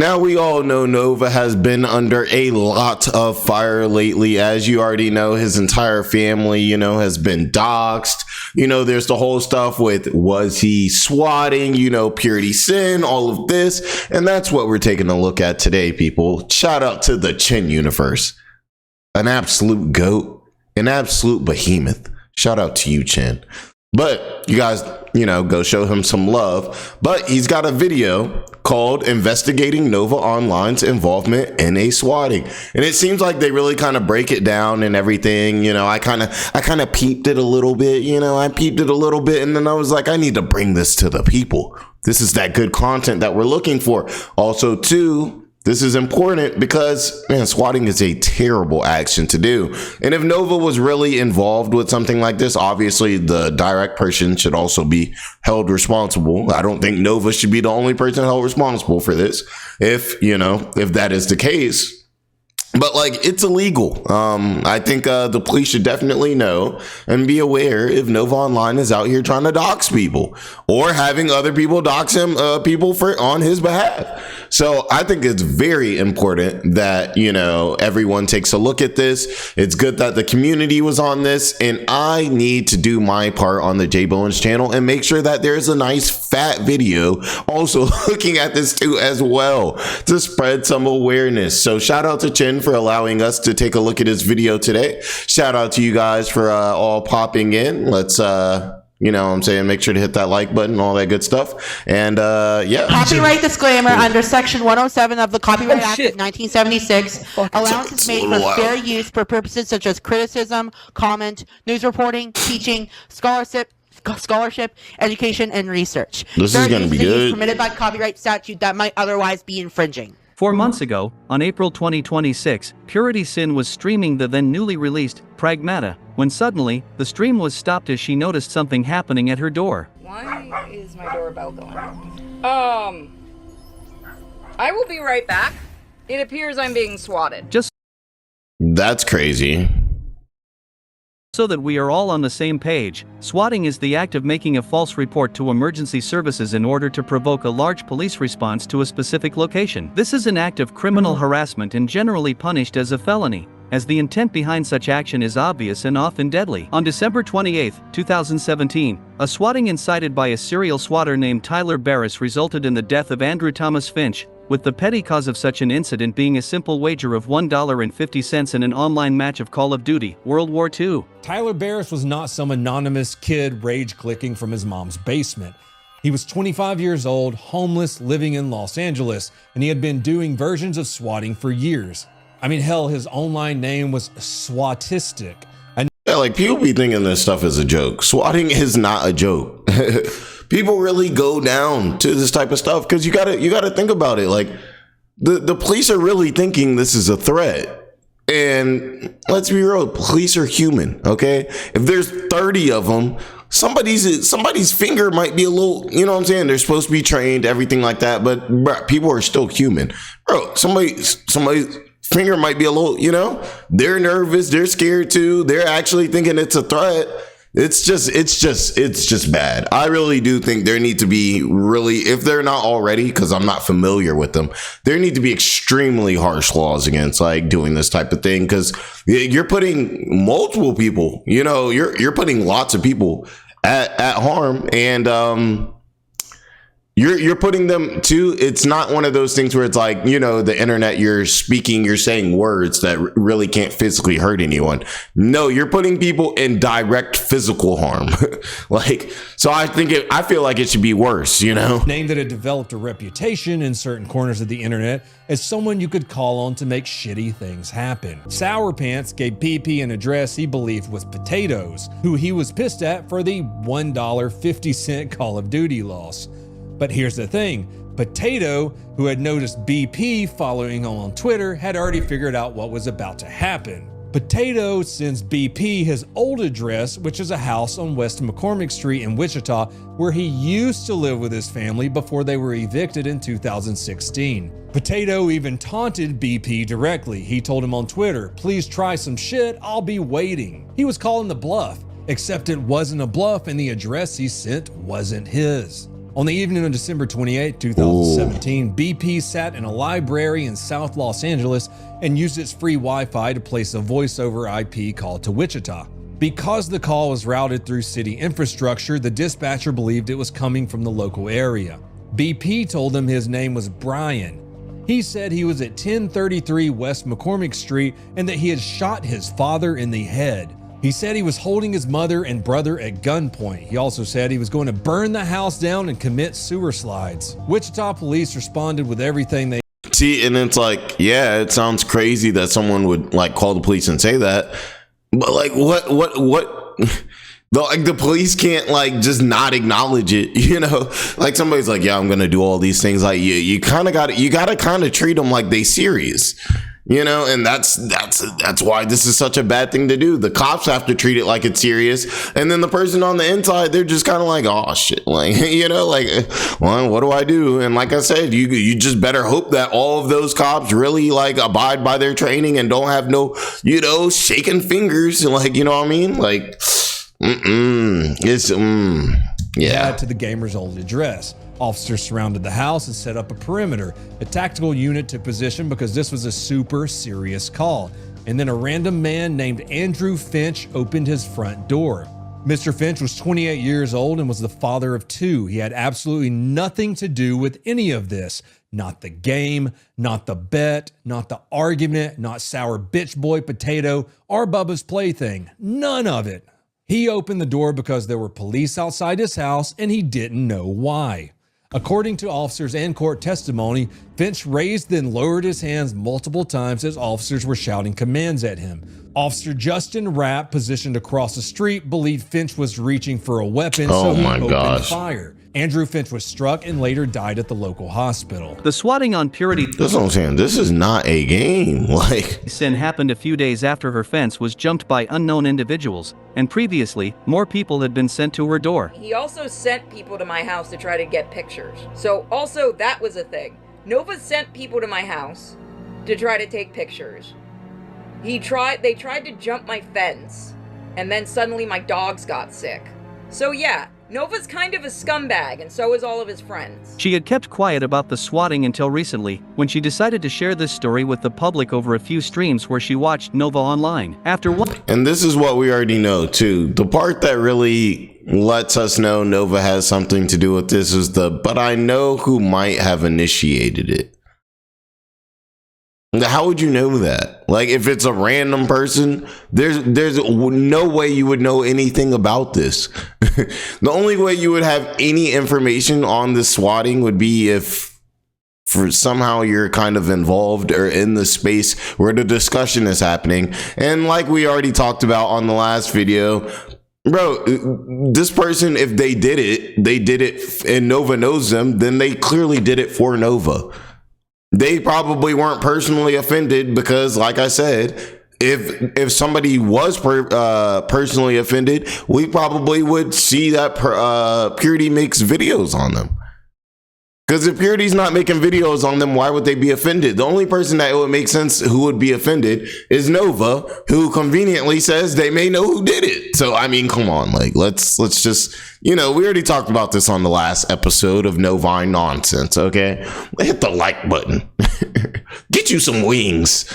Now, we all know Nova has been under a lot of fire lately. As you already know, his entire family, has been doxxed. There's the whole stuff with, was he swatting, purity sin, all of this. And that's what we're taking a look at today, people. Shout out to the Chin universe. An absolute goat, an absolute behemoth. Shout out to you, Chin. But you guys, go show him some love. But he's got a video called Investigating Nova Online's Involvement in a Swatting. And it seems like they really kind of break it down and everything. I kind of peeped it a little bit, and then I was like, I need to bring this to the people. This is that good content that we're looking for. Also, too, this is important because, swatting is a terrible action to do. And if Nova was really involved with something like this, obviously the direct person should also be held responsible. I don't think Nova should be the only person held responsible for this, if that is the case. But it's illegal. I think the police should definitely know and be aware if Nova Online is out here trying to dox people or having other people dox him, people on his behalf. So I think it's very important that, everyone takes a look at this. It's good that the community was on this, and I need to do my part on the JBowens channel and make sure that there's a nice fat video also looking at this too as well to spread some awareness. So shout out to Chin for allowing us to take a look at his video today. Shout out to you guys for all popping in. Let's make sure to hit that like button, all that good stuff. And yeah. Copyright disclaimer under Section 107 of the Copyright Act of 1976. Allowance is made for fair use for purposes such as criticism, comment, news reporting, teaching, scholarship, education, and research. This is going to be good. Permitted by copyright statute that might otherwise be infringing. 4 months ago, on April 2026, Purity Sin was streaming the then newly released Pragmata, when suddenly, the stream was stopped as she noticed something happening at her door. Why is my doorbell going? I will be right back. It appears I'm being swatted. That's crazy. So that we are all on the same page, swatting is the act of making a false report to emergency services in order to provoke a large police response to a specific location. This is an act of criminal harassment and generally punished as a felony, as the intent behind such action is obvious and often deadly. On December 28, 2017, a swatting incited by a serial swatter named Tyler Barris resulted in the death of Andrew Thomas Finch, with the petty cause of such an incident being a simple wager of $1.50 in an online match of Call of Duty, World War II. Tyler Barris was not some anonymous kid rage-clicking from his mom's basement. He was 25 years old, homeless, living in Los Angeles, and he had been doing versions of swatting for years. I mean, hell, his online name was Swatistic. Yeah, people be thinking this stuff is a joke. Swatting is not a joke. People really go down to this type of stuff because you gotta think about it. The police are really thinking this is a threat. And let's be real, police are human, okay? If there's 30 of them, somebody's finger might be a little, they're supposed to be trained, everything like that, but bro, people are still human. Bro, somebody's finger might be a little, they're nervous, they're scared too, they're actually thinking it's a threat. It's just bad. I really do think there need to be if they're not already, because I'm not familiar with them, there need to be extremely harsh laws against doing this type of thing, because you're putting multiple people, you're putting lots of people at harm, and you're putting them to, it's not one of those things where it's the internet, you're saying words that really can't physically hurt anyone. No, you're putting people in direct physical harm. So I feel like it should be worse, Name that had developed a reputation in certain corners of the internet as someone you could call on to make shitty things happen. Sour Pants gave PP an address he believed was Potatoes, who he was pissed at for the $1.50 Call of Duty loss. But here's the thing, Potato, who had noticed BP following on Twitter, had already figured out what was about to happen. Potato sends BP his old address, which is a house on West McCormick Street in Wichita, where he used to live with his family before they were evicted in 2016. Potato even taunted BP directly. He told him on Twitter, "Please try some shit, I'll be waiting." He was calling the bluff, except it wasn't a bluff and the address he sent wasn't his. On the evening of December 28, 2017, BP sat in a library in South Los Angeles and used its free Wi-Fi to place a voice-over IP call to Wichita. Because the call was routed through city infrastructure, the dispatcher believed it was coming from the local area. BP told them his name was Brian. He said he was at 1033 West McCormick Street and that he had shot his father in the head. He said he was holding his mother and brother at gunpoint. He also said he was going to burn the house down and commit sewer slides. Wichita police responded with everything they see, and it's like, yeah, it sounds crazy that someone would like call the police and say that, but like, what? The police can't like just not acknowledge it, you know? Like somebody's like, yeah, I'm gonna do all these things. Like you kind of gotta kind of treat them like they serious. You know, and that's why this is such a bad thing to do. The cops have to treat it like it's serious, and then the person on the inside, they're just kind of like, oh shit, like, you know, like, well, what do I do? And like I said, you just better hope that all of those cops really like abide by their training and don't have no, you know, shaking fingers, like, you know what I mean? Like, yeah. To the gamer's old address. Officers surrounded the house and set up a perimeter. A tactical unit took position because this was a super serious call. And then a random man named Andrew Finch opened his front door. Mr. Finch was 28 years old and was the father of 2. He had absolutely nothing to do with any of this. Not the game, not the bet, not the argument, not sour bitch boy potato, or Bubba's plaything. None of it. He opened the door because there were police outside his house and he didn't know why. According to officers and court testimony, Finch raised then lowered his hands multiple times as officers were shouting commands at him. Officer Justin Rapp, positioned across the street, believed Finch was reaching for a weapon, so he opened fire. Andrew Finch was struck and later died at the local hospital. The swatting on Purity, that's what I'm saying. This is not a game. Like, sin happened a few days after her fence was jumped by unknown individuals, and previously, more people had been sent to her door. He also sent people to my house to try to get pictures. So also that was a thing. Nova sent people to my house to try to take pictures. They tried to jump my fence, and then suddenly my dogs got sick. So yeah, Nova's kind of a scumbag, and so is all of his friends. She had kept quiet about the swatting until recently, when she decided to share this story with the public over a few streams where she watched Nova online. And this is what we already know too. The part that really lets us know Nova has something to do with this is but I know who might have initiated it. How would you know that? Like, if it's a random person, there's no way you would know anything about this. The only way you would have any information on the swatting would be if somehow you're kind of involved or in the space where the discussion is happening. And like we already talked about on the last video, bro, this person, if they did it and Nova knows them, then they clearly did it for Nova. They probably weren't personally offended because, like I said, if somebody was personally offended, we probably would see that Purity makes videos on them. Because if Purity's not making videos on them, why would they be offended? The only person that it would make sense who would be offended is Nova, who conveniently says they may know who did it. So, I mean, come on, like, let's just, you know, we already talked about this on the last episode of No Vine Nonsense, okay? Hit the like button. Get you some wings.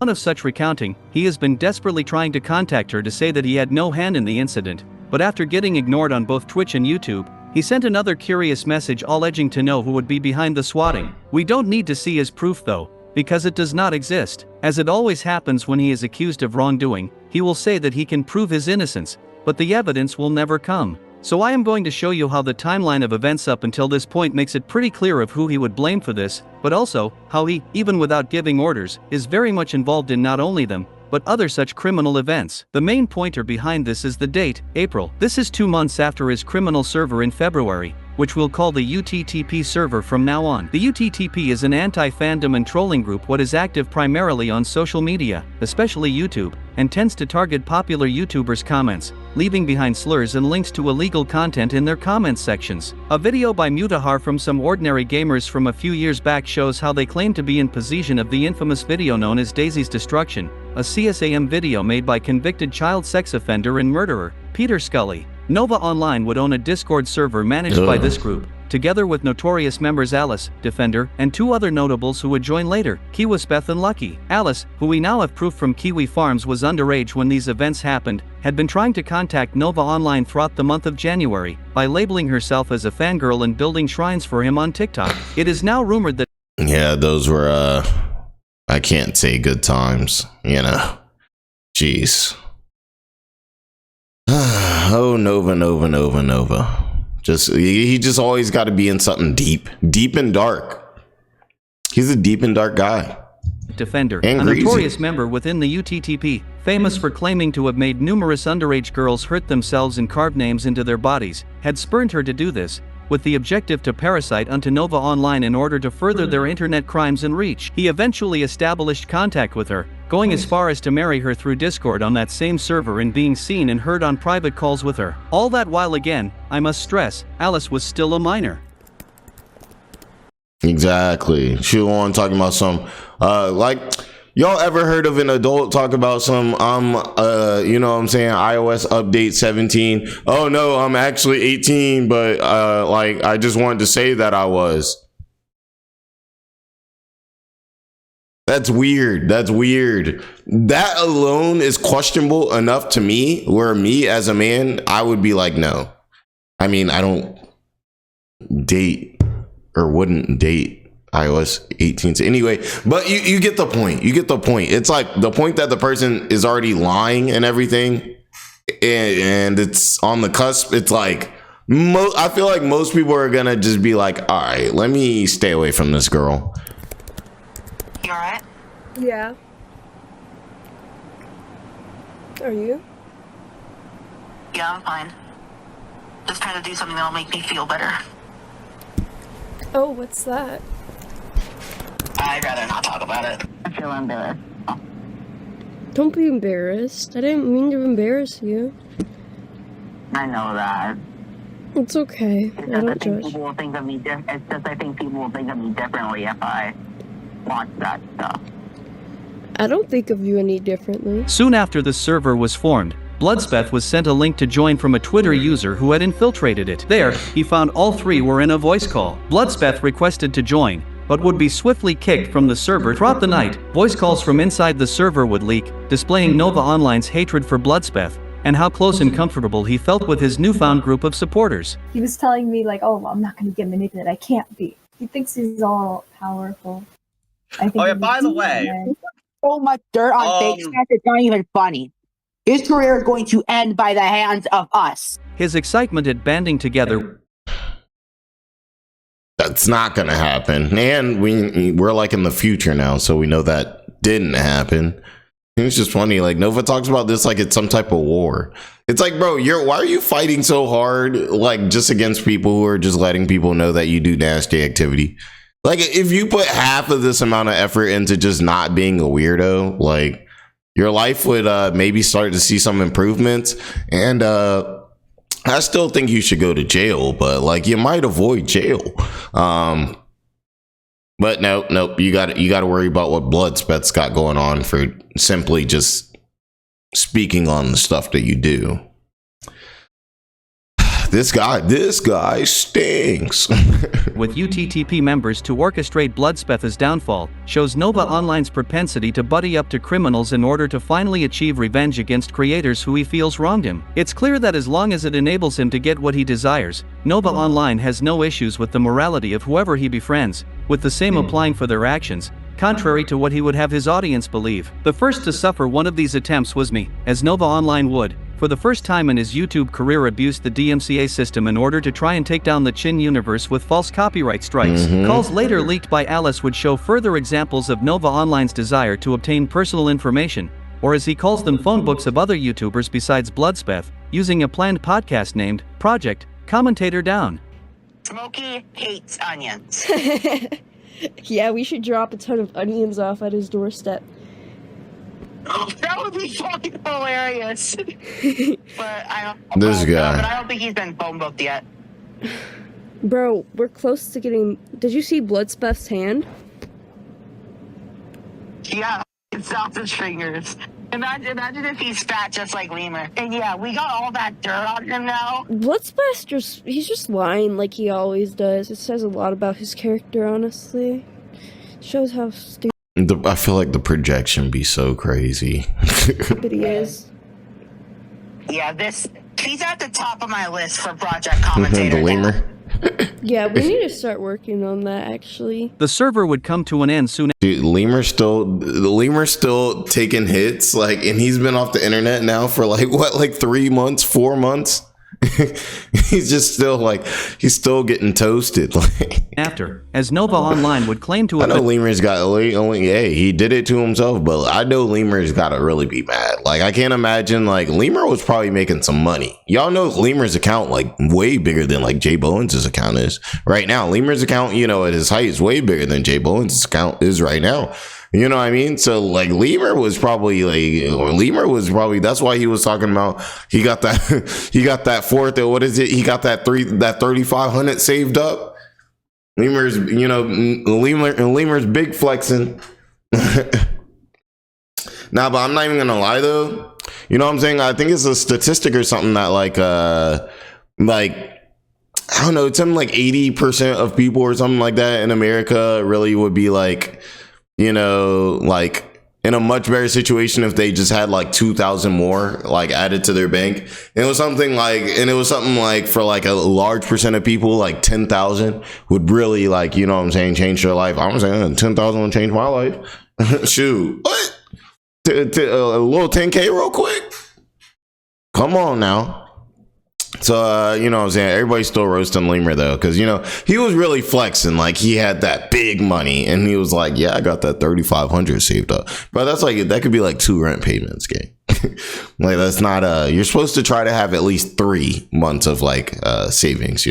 None of such recounting, he has been desperately trying to contact her to say that he had no hand in the incident, but after getting ignored on both Twitch and YouTube, he sent another curious message alleging to know who would be behind the swatting. We don't need to see his proof though, because it does not exist. As it always happens when he is accused of wrongdoing, he will say that he can prove his innocence, but the evidence will never come. So I am going to show you how the timeline of events up until this point makes it pretty clear of who he would blame for this, but also, how he, even without giving orders, is very much involved in not only them, but other such criminal events. The main pointer behind this is the date, April. This is 2 months after his criminal server in February, which we'll call the UTTP server from now on. The UTTP is an anti-fandom and trolling group what is active primarily on social media, especially YouTube, and tends to target popular YouTubers' comments, leaving behind slurs and links to illegal content in their comments sections. A video by Mutahar from some ordinary gamers from a few years back shows how they claim to be in possession of the infamous video known as Daisy's Destruction, a CSAM video made by convicted child sex offender and murderer, Peter Scully. Nova Online would own a Discord server managed by this group, together with notorious members Alice, Defender, and 2 other notables who would join later, Kiwispeth and Lucky. Alice, who we now have proof from Kiwi Farms was underage when these events happened, had been trying to contact Nova Online throughout the month of January, by labeling herself as a fangirl and building shrines for him on TikTok. It is now rumored that yeah, those were, I can't say good times, you know. Jeez. Oh, Nova. He just always got to be in something deep and dark. He's a deep and dark guy. Defender, and a greasy. notorious member within the UTTP, famous for claiming to have made numerous underage girls hurt themselves and carved names into their bodies, had spurned her to do this, with the objective to parasite onto Nova Online in order to further their internet crimes and reach. He eventually established contact with her, going as far as to marry her through Discord on that same server and being seen and heard on private calls with her. All that while, again, I must stress, Alice was still a minor. Exactly. She the one talking about some, like, y'all ever heard of an adult talk about some, you know what I'm saying, iOS update 17? Oh no, I'm actually 18, but, like, I just wanted to say that I was. That's weird. That alone is questionable enough to me, where me as a man, I would be like, no. I mean, I don't date or wouldn't date iOS 18. Anyway, but you get the point. It's like the point that the person is already lying and everything, and it's on the cusp. It's like, I feel like most people are gonna just be like, all right, let me stay away from this girl. You alright? Yeah. Are you? Yeah, I'm fine. Just trying to do something that'll make me feel better. Oh, what's that? I'd rather not talk about it. I feel embarrassed. Don't be embarrassed. I didn't mean to embarrass you. I know that. It's okay. It's I just don't judge. people will think of me I think people will think of me differently if I watch that stuff. I don't think of you any differently. Soon after the server was formed, Bloodspeth was sent a link to join from a Twitter user who had infiltrated it. There, he found all 3 were in a voice call. Bloodspeth requested to join, but would be swiftly kicked from the server throughout the night. Voice calls from inside the server would leak, displaying Nova Online's hatred for Bloodspeth, and how close and comfortable he felt with his newfound group of supporters. He was telling me, like, oh, I'm not going to get manipulated. I can't be. He thinks he's all powerful. I think Oh, yeah, by the way. So much dirt on fake stuff, it's not even funny. His career is going to end by the hands of us. His excitement at banding together. That's not gonna happen. And we're like in the future now, so we know that didn't happen. It's just funny, like Nova talks about this like it's some type of war. It's like, bro, why are you fighting so hard, like just against people who are just letting people know that you do nasty activity? Like, if you put half of this amount of effort into just not being a weirdo, like, your life would maybe start to see some improvements. And I still think you should go to jail, but like, you might avoid jail. But nope, you got to worry about what Bloodspeth's got going on for simply just speaking on the stuff that you do. This guy stinks. With UTTP members to orchestrate Bloodspeth's downfall, shows Nova Online's propensity to buddy up to criminals in order to finally achieve revenge against creators who he feels wronged him. It's clear that as long as it enables him to get what he desires, Nova Online has no issues with the morality of whoever he befriends, with the same applying for their actions, contrary to what he would have his audience believe. The first to suffer one of these attempts was me, as Nova Online would, for the first time in his YouTube career, abused the DMCA system in order to try and take down the Chin universe with false copyright strikes. Calls later leaked by Alice would show further examples of Nova Online's desire to obtain personal information, or as he calls them, phone books of other YouTubers besides Bloodspeth, using a planned podcast named Project Commentator Down. Smokey hates onions. Yeah, we should drop a ton of onions off at his doorstep. That would be fucking hilarious. But I don't think he's been phone booked yet. Bro, we're close to getting... Did you see Bloodspeth's hand? Yeah, it's out his fingers. Imagine if he's fat just like Lemur. And yeah, we got all that dirt on him now. Bloodspat's he's just lying like he always does. It says a lot about his character, honestly. It shows how stupid I feel like the projection be so crazy. he is. Yeah, he's at the top of my list for project commentator. The Lemur. Yeah, we need to start working on that, actually. The server would come to an end soon. Dude, Lemur's still taking hits, like, and he's been off the internet now for like 3 months, 4 months. He's just he's still getting toasted. After, as Nova Online would claim to have. I know Lemur's got he did it to himself, but I know Lemur's got to really be mad. Like, I can't imagine, Lemur was probably making some money. Y'all know Lemur's account way bigger than JBowens' account is right now. Lemur's account, at his height is way bigger than JBowens' account is right now. You know what I mean? So Lemur was probably that's why he was talking about he got that fourth, or what is it? He got that 3,500 saved up. Lemur's big flexing. Nah, but I'm not even gonna lie though. You know what I'm saying? I think it's a statistic or something that I don't know, it's something 80% of people or something like that in America really would be in a much better situation if they just had 2,000 more added to their bank. And it was something for a large percent of people, 10,000 would really you know what I'm saying, change their life. I'm saying 10,000 would change my life. Shoot, what? A little 10K real quick. Come on now. So, you know what I'm saying? Everybody's still roasting Lemur, though, because, he was really flexing. He had that big money, and he was like, yeah, I got that 3,500 saved up. But that's that could be 2 rent payments, gang. That's not, you're supposed to try to have at least 3 months of, savings,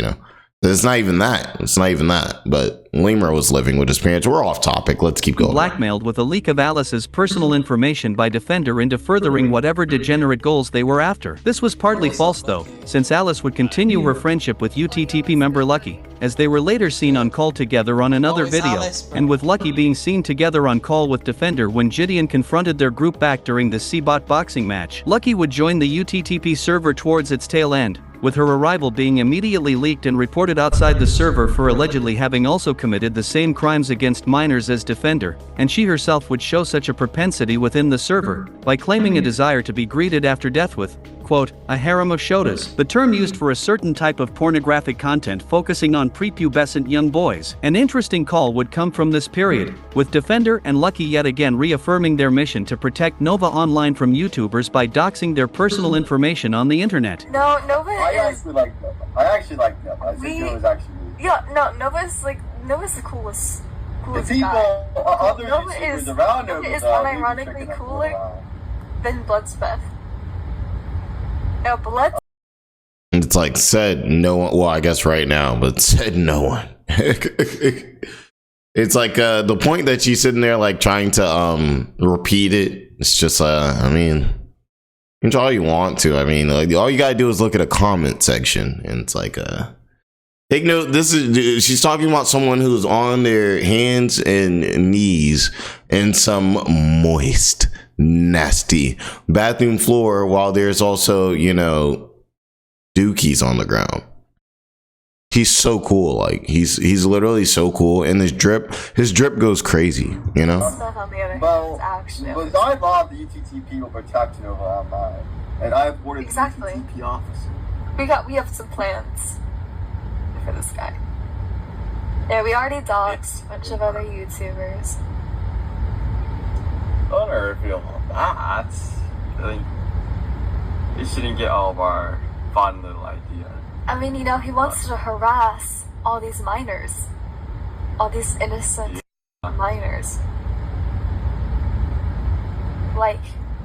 It's not even that. But Lemur was living with his parents. We're off topic. Let's keep going. Blackmailed with a leak of Alice's personal information by Defender into furthering whatever degenerate goals they were after. This was partly false though, since Alice would continue her friendship with UTTP member Lucky, as they were later seen on call together on another video, and with Lucky being seen together on call with Defender when Gideon confronted their group back during the C-Bot boxing match. Lucky would join the UTTP server towards its tail end, with her arrival being immediately leaked and reported outside the server for allegedly having also committed the same crimes against minors as Defender, and she herself would show such a propensity within the server, by claiming a desire to be greeted after death with, quote, a harem of shotas, the term used for a certain type of pornographic content focusing on prepubescent young boys. An interesting call would come from this period, with Defender and Lucky yet again reaffirming their mission to protect Nova Online from YouTubers by doxing their personal information on the internet. No, Nova I actually like Nova. I think it was actually... Yeah, no, Nova's the coolest the people, guy. Other Nova YouTubers is, around Nova him is unironically cooler than Bloodspeth. No, Blood. It's said no one. Well, I guess right now, but said no one. It's the point that she's sitting there trying to repeat it. It's just I mean, it's all you want to. I mean, all you gotta do is look at a comment section, and it's take note. She's talking about someone who's on their hands and knees in some moist, nasty bathroom floor, while there's also dookies on the ground. He's so cool. He's literally so cool, and his drip goes crazy. Well, I love the UTTP will protect Nova Online, and I've ordered the UTTP officer. We have some plans for this guy. Yeah, we already doxed a bunch of other YouTubers. I don't know if feel that. I think we shouldn't get all of our fun little idea. I mean, he wants to harass all these minors. All these innocent minors. Like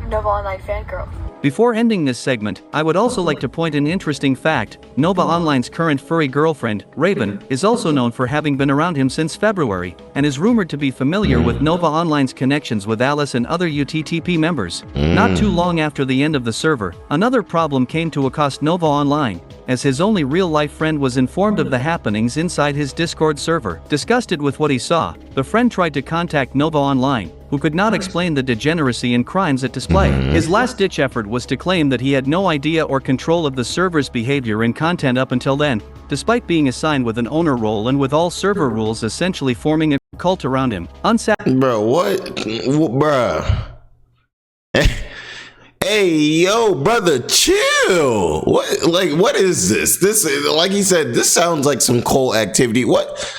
Nova Online Fangirl. Before ending this segment, I would also like to point an interesting fact. Nova Online's current furry girlfriend, Raven, is also known for having been around him since February, and is rumored to be familiar with Nova Online's connections with Alice and other UTTP members. Not too long after the end of the server, another problem came to accost Nova Online, as his only real-life friend was informed of the happenings inside his Discord server. Disgusted with what he saw, the friend tried to contact Nova Online, who could not explain the degeneracy and crimes at display. His last-ditch effort was to claim that he had no idea or control of the server's behavior and content up until then, despite being assigned with an owner role and with all server rules essentially forming a cult around him. Bro, what? Bro. Hey, yo, brother, chill. What? Like, what is this? This, like he said, this sounds like some cult activity. What?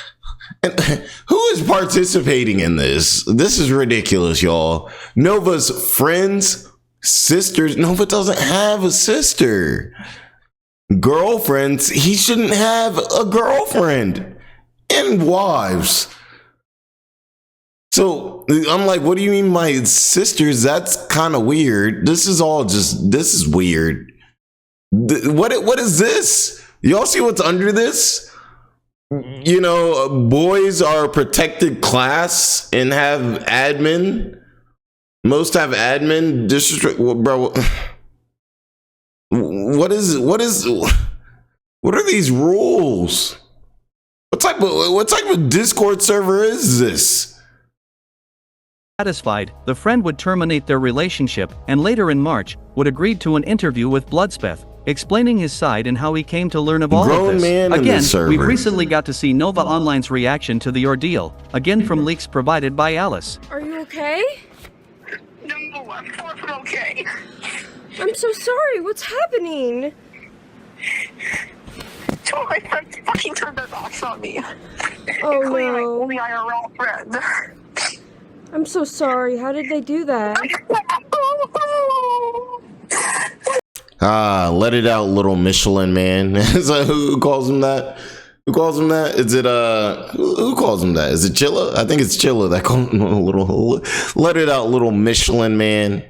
Who is participating in this? This is ridiculous, y'all. Nova's friends, sisters. Nova doesn't have a sister. Girlfriends. He shouldn't have a girlfriend. And wives. So I'm like, what do you mean my sisters? That's kind of weird. This is weird. What is this? Y'all see what's under this? You know, boys are a protected class and have admin. Most have admin. Disrespect, bro. What are these rules? What type of Discord server is this? Satisfied, the friend would terminate their relationship, and later in March, would agree to an interview with Bloodspeth, explaining his side and how he came to learn of all of this. Again, we recently got to see Nova Online's reaction to the ordeal, again from leaks provided by Alice. Are you okay? No, I'm far from okay. I'm so sorry. What's happening? Two of my friends fucking turned their backs on me. Oh including my no. only IRL friend. I'm so sorry. How did they do that? Let it out, little Michelin man. Is that who calls him that? Who calls him that? Is it who calls him that? Is it Chilla? I think it's Chilla that calls him a little. Let it out, little Michelin man.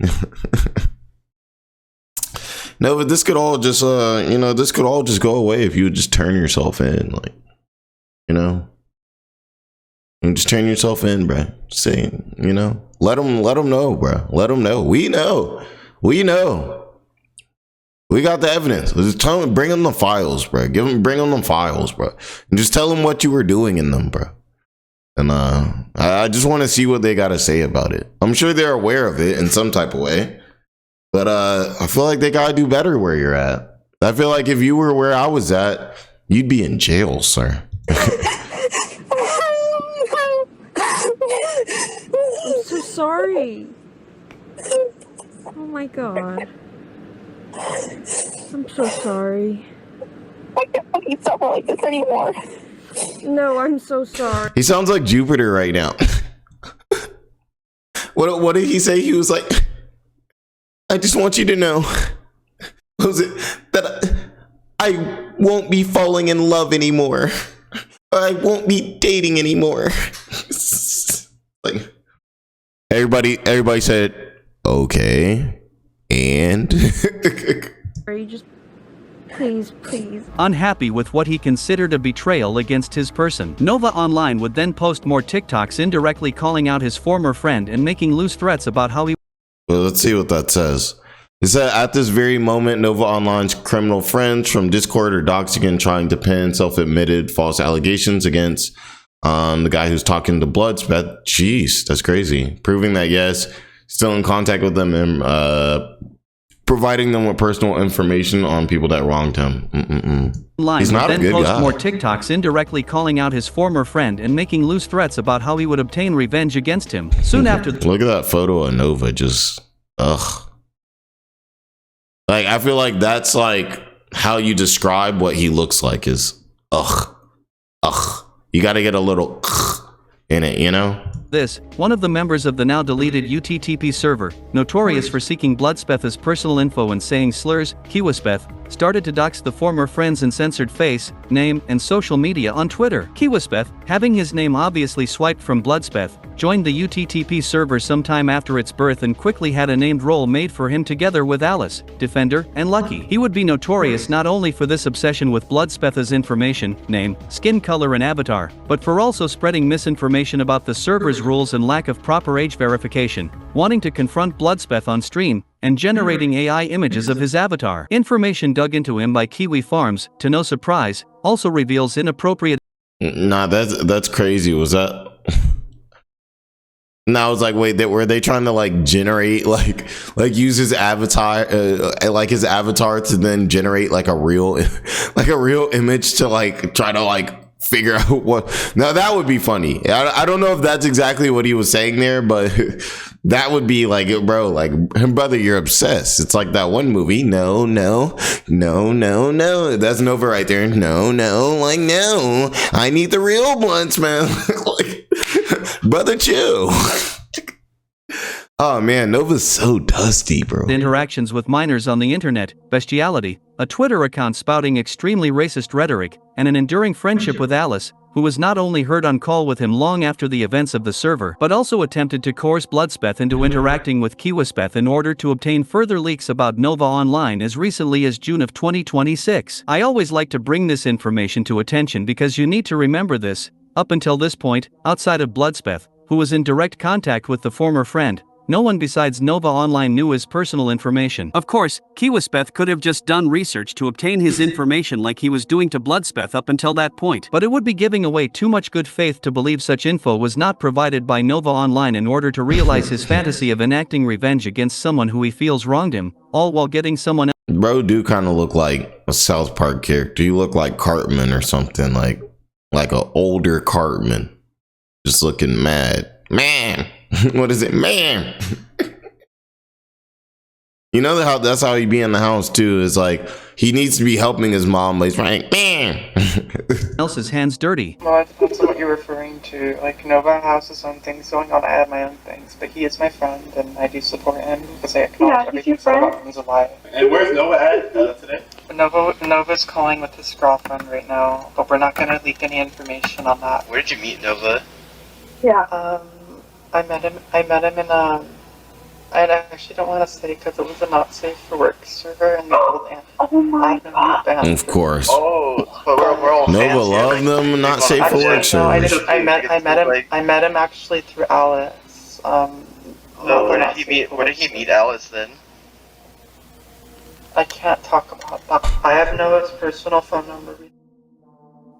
No, but this could all just this could all just go away if you would just turn yourself in, like, you know. And just turn yourself in, bro. Say, let them know, bro. Let them know. We know. We got the evidence. Just tell them, bring them the files, bro. Bring them the files, bro. And just tell them what you were doing in them, bro. And I just want to see what they got to say about it. I'm sure they're aware of it in some type of way, but I feel like they got to do better where you're at. I feel like if you were where I was at, you'd be in jail, sir. I'm so sorry. Oh my god. I'm so sorry. I can't fucking suffer like this anymore. No, I'm so sorry. He sounds like Jupiter right now. What did he say? He was like, I just want you to know, what was it, that I won't be falling in love anymore. I won't be dating anymore. Like, everybody said, okay, and Just please. Unhappy with what he considered a betrayal against his person, Nova Online would then post more TikToks indirectly calling out his former friend and making loose threats about how he. Well, let's see what that says. It said, at this very moment, Nova Online's criminal friends from Discord are doxing and trying to pin self-admitted false allegations against the guy who's talking to Bloodspeth. Jeez, that's crazy. Proving that, yes, still in contact with them and providing them with personal information on people that wronged him. He's not a good guy. More TikToks indirectly calling out his former friend and making loose threats about how he would obtain revenge against him. Soon after. Look at that photo of Nova. Just, ugh. Like, I feel like that's like how you describe what he looks like is, ugh. You got to get a little in it, you know? This, one of the members of the now deleted UTTP server, notorious for seeking Bloodspeth's personal info and saying slurs, Kiwaspeth, started to dox the former friend's uncensored face, name, and social media on Twitter. Kiwaspeth, having his name obviously swiped from Bloodspeth, joined the UTTP server sometime after its birth and quickly had a named role made for him together with Alice, Defender, and Lucky. He would be notorious not only for this obsession with Bloodspeth's information, name, skin color and avatar, but for also spreading misinformation about the server's rules and lack of proper age verification, wanting to confront Bloodspeth on stream, and generating AI images of his avatar. Information dug into him by Kiwi Farms, to no surprise, also reveals inappropriate. Nah, that's crazy. Was that And I was like, wait, were they trying to like generate like use his avatar, like his avatar to then generate like a real image to like try to like figure out what? Now that would be funny. I don't know if that's exactly what he was saying there, but that would be like, bro, like, brother, you're obsessed. It's like that one movie. No. That's Nova right there. No. Like, no, I need the real ones, man. Like, brother, chill. Oh man, Nova's so dusty, bro. Interactions with minors on the internet, bestiality, a Twitter account spouting extremely racist rhetoric, and an enduring friendship with Alice, who was not only heard on call with him long after the events of the server, but also attempted to coerce Bloodspeth into interacting with Kiwispeth in order to obtain further leaks about Nova Online as recently as June of 2026. I always like to bring this information to attention because you need to remember this. Up until this point, outside of Bloodspeth, who was in direct contact with the former friend, no one besides Nova Online knew his personal information. Of course, Kiwispeth could have just done research to obtain his information like he was doing to Bloodspeth up until that point. But it would be giving away too much good faith to believe such info was not provided by Nova Online in order to realize his fantasy of enacting revenge against someone who he feels wronged him, all while getting someone else. Bro do kind of look like a South Park character. You look like Cartman or something, like an older Cartman. Just looking mad. Man. What is it, man? You know how that's how he be in the house too. Is like he needs to be helping his mom, but he's like, man. Else's hands dirty. Well, it depends on what you're referring to. Like Nova has his own things going on. I have my own things, but he is my friend, and I do support him because I acknowledge everything about he's alive. And where's Nova at today? Nova's calling with his girlfriend right now, but we're not gonna leak any information on that. Where did you meet Nova? Yeah. I met him in I actually don't want to say because it was a not safe for work server in the old Oh my god. Of course. Oh, but we're all Nova love them not safe for work servers. I met him actually through Alice. Where did he meet Alice then? I can't talk about that. I have Noah's personal phone number.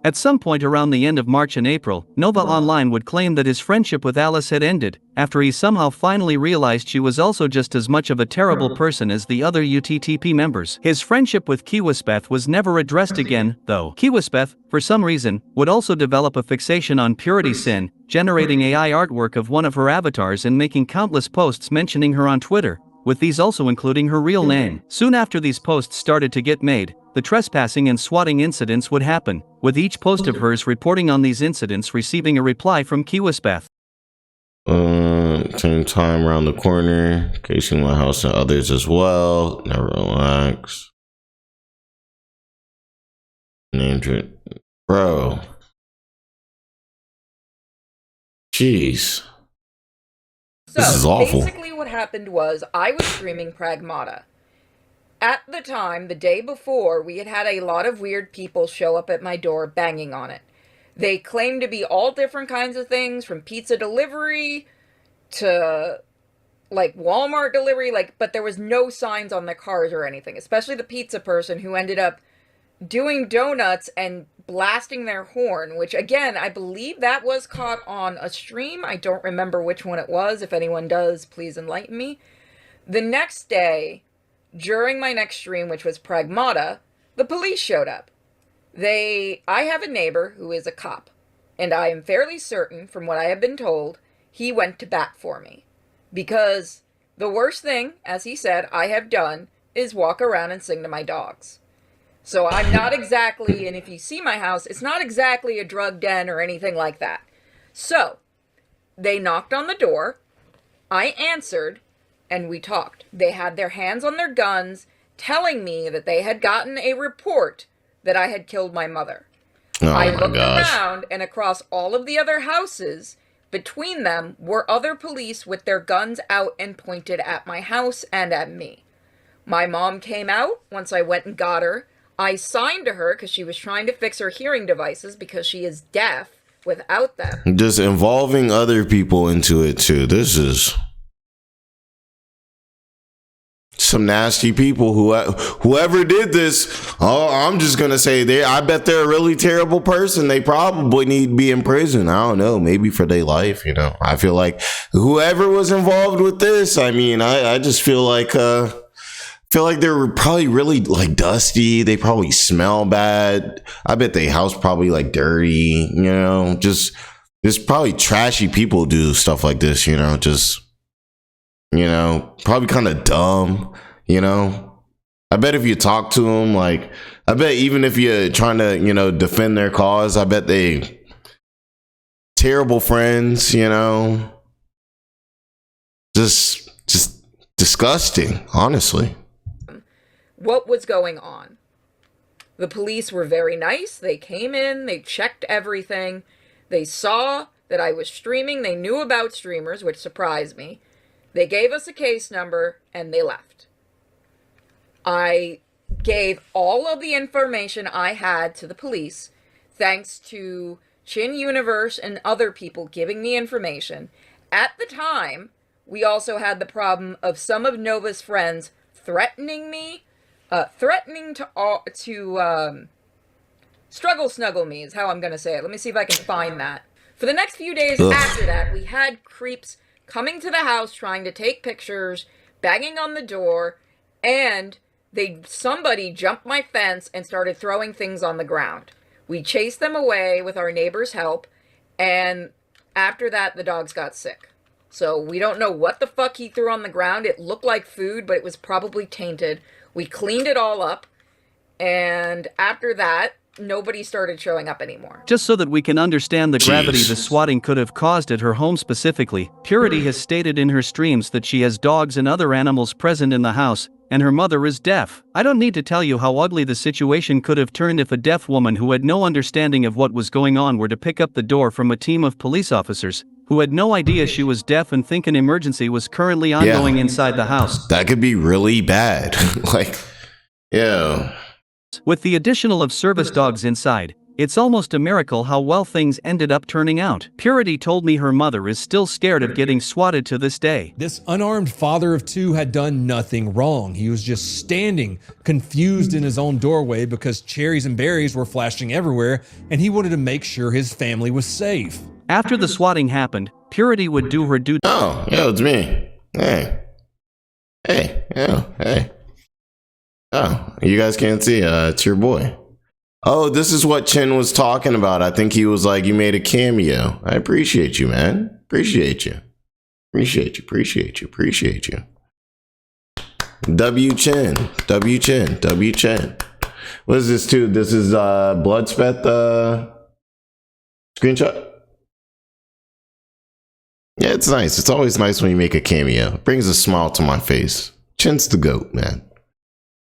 At some point around the end of March and April, Nova Online would claim that his friendship with Alice had ended, after he somehow finally realized she was also just as much of a terrible person as the other UTTP members. His friendship with Kiwispeth was never addressed again, though. Kiwispeth, for some reason, would also develop a fixation on purity sin, generating AI artwork of one of her avatars and making countless posts mentioning her on Twitter, with these also including her real name. Soon after these posts started to get made, the trespassing and swatting incidents would happen, with each post of hers reporting on these incidents receiving a reply from Kiwispeth. Same time around the corner, casing my house and others as well. Never relax. Named it. Bro. Jeez. This is awful. Basically what happened was I was streaming Pragmata. At the time, the day before, we had a lot of weird people show up at my door banging on it. They claimed to be all different kinds of things, from pizza delivery to, like, Walmart delivery, but there was no signs on the cars or anything, especially the pizza person who ended up doing donuts and blasting their horn, which, again, I believe that was caught on a stream. I don't remember which one it was. If anyone does, please enlighten me. The next day, during my next stream, which was Pragmata, the police showed up. I have a neighbor who is a cop, and I am fairly certain, from what I have been told, he went to bat for me. Because the worst thing, as he said, I have done is walk around and sing to my dogs. So I'm not exactly, and if you see my house, it's not exactly a drug den or anything like that. So, they knocked on the door, I answered, and we talked. They had their hands on their guns, telling me that they had gotten a report that I had killed my mother. I looked around, and across all of the other houses, between them were other police with their guns out and pointed at my house and at me. My mom came out once I went and got her. I signed to her because she was trying to fix her hearing devices because she is deaf without them. Just involving other people into it too. This is some nasty people whoever did this. Oh, I'm just gonna say I bet they're a really terrible person. They probably need to be in prison. I don't know, maybe for their life. I feel like whoever was involved with this, I mean, I just feel like they're probably really like dusty. They probably smell bad. I bet their house probably like dirty. Just there's probably trashy people do stuff like this. Probably kind of dumb. I bet if you talk to them, like, I bet even if you're trying to defend their cause, I bet they terrible friends. Just disgusting, honestly. What was going on? The police were very nice. They came in, they checked everything. They saw that I was streaming. They knew about streamers, which surprised me. They gave us a case number and they left. I gave all of the information I had to the police, thanks to Chin Universe and other people giving me information. At the time, we also had the problem of some of Nova's friends threatening me, threatening to struggle snuggle me is how I'm going to say it. Let me see if I can find that. For the next few days after that, we had creeps coming to the house trying to take pictures, banging on the door, and somebody jumped my fence and started throwing things on the ground. We chased them away with our neighbor's help, and after that, the dogs got sick. So we don't know what the fuck he threw on the ground. It looked like food, but it was probably tainted. We cleaned it all up, and after that, nobody started showing up anymore. Just so that we can understand the gravity the swatting could have caused at her home specifically, Purity has stated in her streams that she has dogs and other animals present in the house, and her mother is deaf. I don't need to tell you how ugly the situation could have turned if a deaf woman who had no understanding of what was going on were to pick up the door from a team of police officers who had no idea she was deaf and think an emergency was currently ongoing inside the house. That could be really bad. With the additional of service dogs inside, it's almost a miracle how well things ended up turning out. Purity told me her mother is still scared of getting swatted to this day. This unarmed father of two had done nothing wrong. He was just standing, confused in his own doorway because cherries and berries were flashing everywhere, and he wanted to make sure his family was safe. After the swatting happened, Purity would do her due. Oh, it's me. Hey. Oh, you guys can't see. It's your boy. Oh, this is what Chin was talking about. I think he was like, you made a cameo. I appreciate you, man. Appreciate you. W Chin. What is this too? This is Bloodspeth screenshot. Yeah, it's nice. It's always nice when you make a cameo. It brings a smile to my face. Chin's the GOAT, man.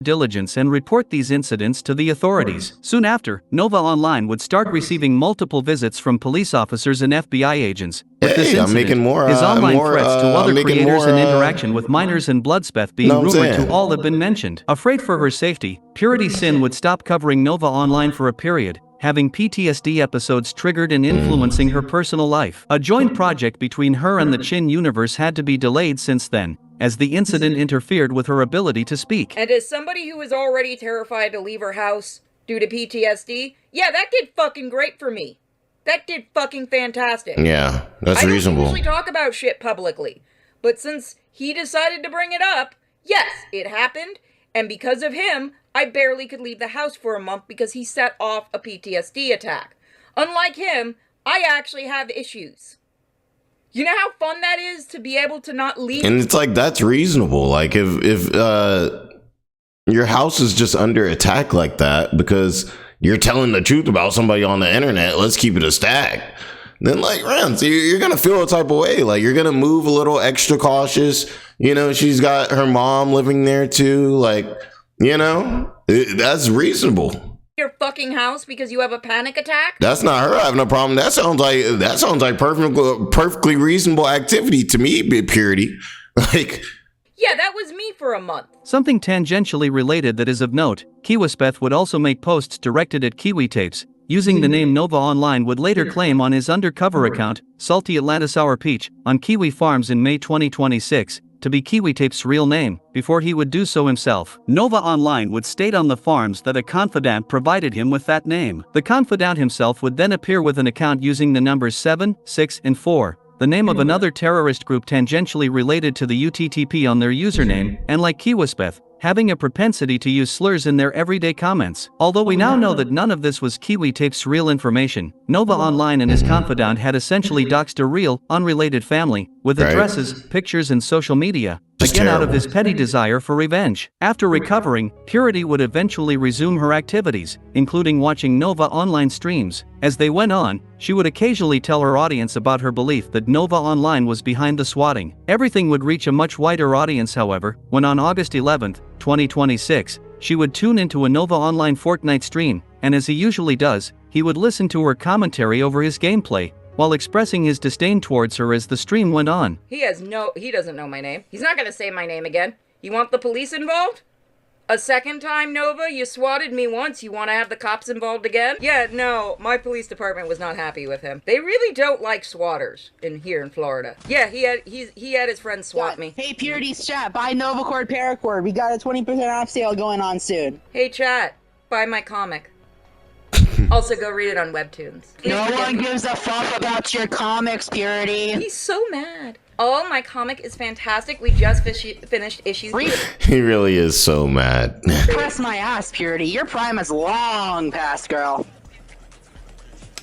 Diligence and report these incidents to the authorities. Soon after, Nova Online would start receiving multiple visits from police officers and FBI agents. With this incident, I'm making more, his online threats to other creators and interaction with minors and Bloodspeth being rumored to all have been mentioned. Afraid for her safety, Purity Sin would stop covering Nova Online for a period, having PTSD episodes triggered and influencing her personal life. A joint project between her and the Chin universe had to be delayed since then, as the incident interfered with her ability to speak. And as somebody who was already terrified to leave her house due to PTSD, yeah, that did fucking great for me. That did fucking fantastic. Yeah, that's reasonable. I don't usually talk about shit publicly, but since he decided to bring it up, yes, it happened, and because of him, I barely could leave the house for a month because he set off a PTSD attack. Unlike him, I actually have issues. You know how fun that is to be able to not leave? And it's like, that's reasonable. Like, if your house is just under attack like that because you're telling the truth about somebody on the internet, let's keep it a stack. Then, like, so you're going to feel a type of way. Like, you're going to move a little extra cautious. She's got her mom living there, too. Like, that's reasonable. Your fucking house because you have a panic attack? That's not her having a problem. That sounds like perfectly reasonable activity to me, Purity. Like, yeah, that was me for a month. Something tangentially related that is of note, Kiwispeth would also make posts directed at Kiwi Tapes. Using the name Nova Online would later claim on his undercover account, Salty Atlanta Sour Peach, on Kiwi Farms in May 2026, to be Kiwi Tape's real name, before he would do so himself. Nova Online would state on the forums that a confidant provided him with that name. The confidant himself would then appear with an account using the numbers 7, 6, and 4, the name of another terrorist group tangentially related to the UTTP on their username, and like Kiwispeth, having a propensity to use slurs in their everyday comments. Although we now know that none of this was Kiwi Tape's real information, Nova Online and his confidant had essentially doxed a real, unrelated family, with addresses, pictures and social media, again out of his petty desire for revenge. After recovering, Purity would eventually resume her activities, including watching Nova Online streams. As they went on, she would occasionally tell her audience about her belief that Nova Online was behind the swatting. Everything would reach a much wider audience, however, when on August 11, 2026, she would tune into a Nova Online Fortnite stream, and as he usually does, he would listen to her commentary over his gameplay, while expressing his disdain towards her as the stream went on. He doesn't know my name. He's not gonna say my name again. You want the police involved? A second time, Nova? You swatted me once, you want to have the cops involved again? Yeah, no, my police department was not happy with him. They really don't like swatters here in Florida. Yeah, he had his friends swat me. Hey, Purity's chat, buy Novacord Paracord. We got a 20% off sale going on soon. Hey, chat, buy my comic. Also, go read it on Webtoons. No one gives a fuck about your comics, Purity. He's so mad. Oh, my comic is fantastic. We just finished issue 3. He really is so mad. Press my ass, Purity. Your prime is long past, girl.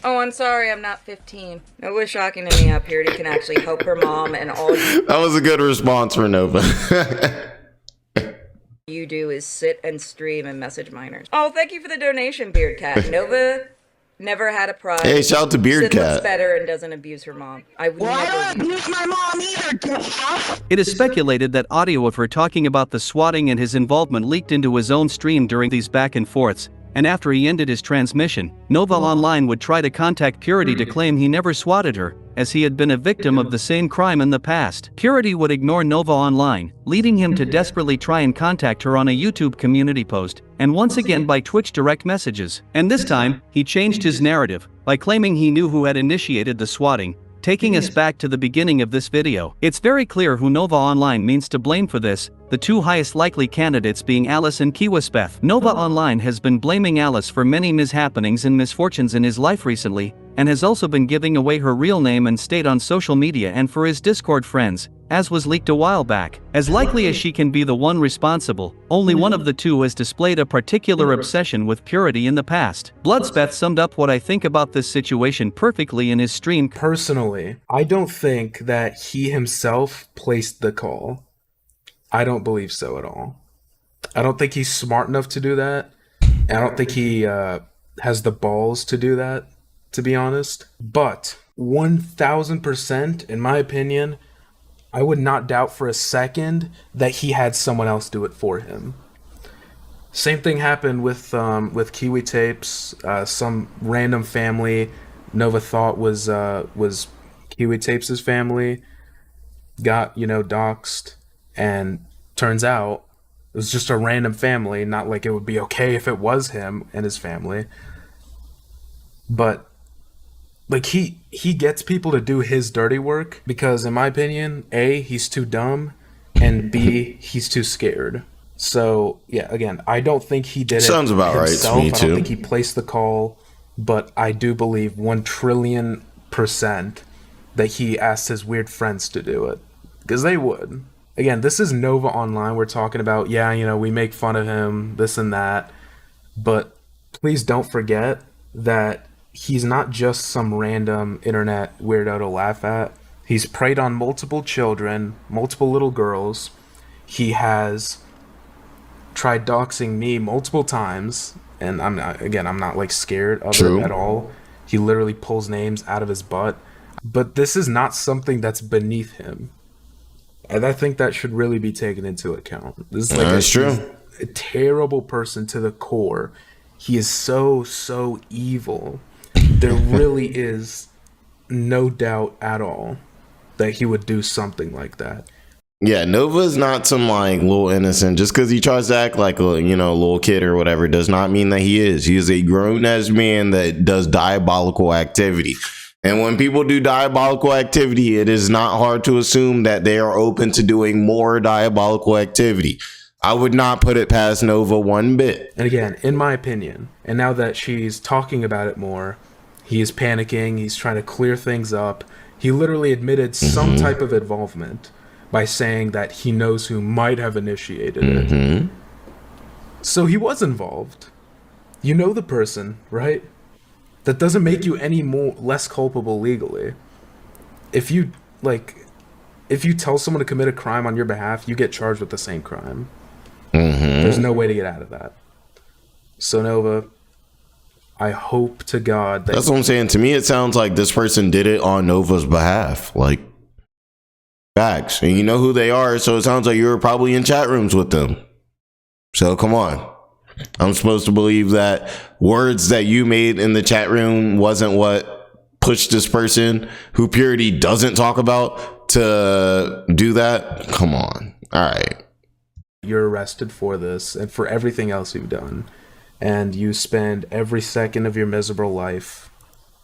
Oh, I'm sorry, I'm not 15. It was shocking to me how Purity can actually help her mom and all you... That was a good response for Nova. You do is sit and stream and message minors. Oh, thank you for the donation, Beard Cat. Nova never had a pride. Hey, shout out to Beard Cat. Looks better and doesn't abuse her mom. I don't abuse my mom either. It is speculated that audio of her talking about the swatting and his involvement leaked into his own stream during these back and forths, and after he ended his transmission, Nova Online would try to contact Purity to claim he never swatted her, as he had been a victim of the same crime in the past. Purity would ignore Nova Online, leading him to desperately try and contact her on a YouTube community post, and once again by Twitch direct messages. And this time, he changed his narrative, by claiming he knew who had initiated the swatting, taking us back to the beginning of this video. It's very clear who Nova Online means to blame for this, the two highest likely candidates being Alice and Kiwispeth. Nova Online has been blaming Alice for many mishappenings and misfortunes in his life recently, and has also been giving away her real name and state on social media and for his Discord friends, as was leaked a while back. As likely as she can be the one responsible, only one of the two has displayed a particular obsession with Purity in the past. Bloodspeth summed up what I think about this situation perfectly in his stream. Personally, I don't think that he himself placed the call. I don't believe so at all. I don't think he's smart enough to do that. I don't think he has the balls to do that, to be honest. But 1000%, in my opinion, I would not doubt for a second that he had someone else do it for him. Same thing happened with Kiwi Tapes. Some random family Nova thought was Kiwi Tapes' family got, doxxed, and turns out it was just a random family. Not like it would be okay if it was him and his family, but like he gets people to do his dirty work because, in my opinion, A, he's too dumb, and B, he's too scared. So yeah, again, I don't think he did it. Sounds about himself. right to me too. I don't think he placed the call, but I do believe 1,000,000,000% that he asked his weird friends to do it, because they would. Again, this is Nova Online. We're talking about, we make fun of him, this and that, but please don't forget that he's not just some random internet weirdo to laugh at. He's preyed on multiple children, multiple little girls. He has tried doxing me multiple times, and I'm not like scared of it at all. He literally pulls names out of his butt. But this is not something that's beneath him. And I think that should really be taken into account. This is like a terrible person to the core. He is so evil. There really is no doubt at all that he would do something like that. Yeah, Nova's not some like little innocent. Just because he tries to act like a little kid or whatever does not mean that he is. He is a grown-ass man that does diabolical activity. And when people do diabolical activity, it is not hard to assume that they are open to doing more diabolical activity. I would not put it past Nova one bit. And again, in my opinion, and now that she's talking about it more, he is panicking, he's trying to clear things up. He literally admitted some type of involvement by saying that he knows who might have initiated it. So he was involved. You know the person, right? That doesn't make you any less culpable legally. If you tell someone to commit a crime on your behalf, you get charged with the same crime. There's no way to get out of that. So Nova, I hope to God that... That's what I'm saying. To me, it sounds like this person did it on Nova's behalf. Like, facts. And you know who they are, so it sounds like you were probably in chat rooms with them. So come on. I'm supposed to believe that words that you made in the chat room wasn't what pushed this person who Purity doesn't talk about to do that? Come on. All right. You're arrested for this and for everything else you've done. And you spend every second of your miserable life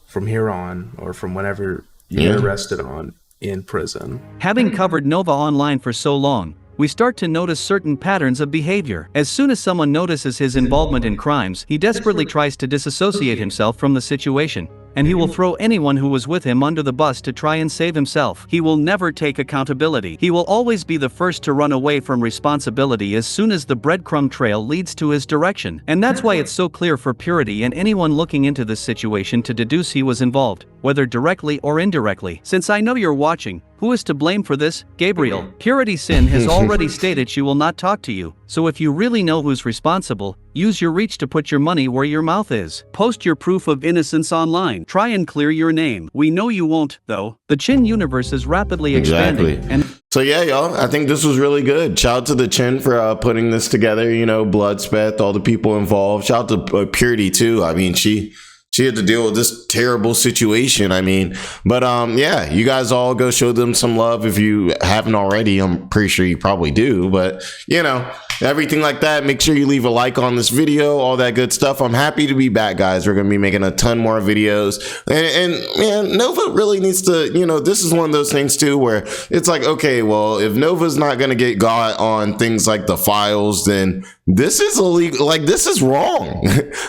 from here on, or from whenever you're arrested on, in prison. Having covered Nova online for so long, we start to notice certain patterns of behavior. As soon as someone notices his involvement in crimes, he desperately tries to disassociate himself from the situation, and he will throw anyone who was with him under the bus to try and save himself. He will never take accountability. He will always be the first to run away from responsibility as soon as the breadcrumb trail leads to his direction. And that's why it's so clear for Purity and anyone looking into this situation to deduce he was involved, whether directly or indirectly. Since I know you're watching, who is to blame for this? Gabriel. Purity Sin has already stated she will not talk to you, so if you really know who's responsible, use your reach to put your money where your mouth is. Post your proof of innocence online. Try and clear your name. We know you won't, though. The Chin universe is rapidly expanding. And so yeah, y'all, I think this was really good. Shout out to the Chin for putting this together, you know, Bloodspeth, all the people involved. Shout out to Purity too. I mean, she had to deal with this terrible situation. I mean, but yeah, you guys all go show them some love if you haven't already. I'm pretty sure you probably do, but you know, everything like that. Make sure you leave a like on this video, all that good stuff. I'm happy to be back, guys. We're gonna be making a ton more videos, and man, Nova really needs to, you know, this is one of those things too where it's like, okay, well, if Nova's not gonna get got on things like the files, then this is illegal. Like, this is wrong.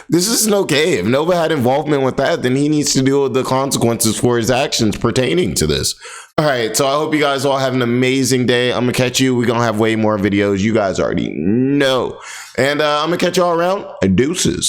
This isn't okay. If Nova had involvement with that, then he needs to deal with the consequences for his actions pertaining to this. All right, so I hope you guys all have an amazing day. I'm gonna catch you. We're gonna have way more videos. You guys already know. And I'm gonna catch you all around. Deuces.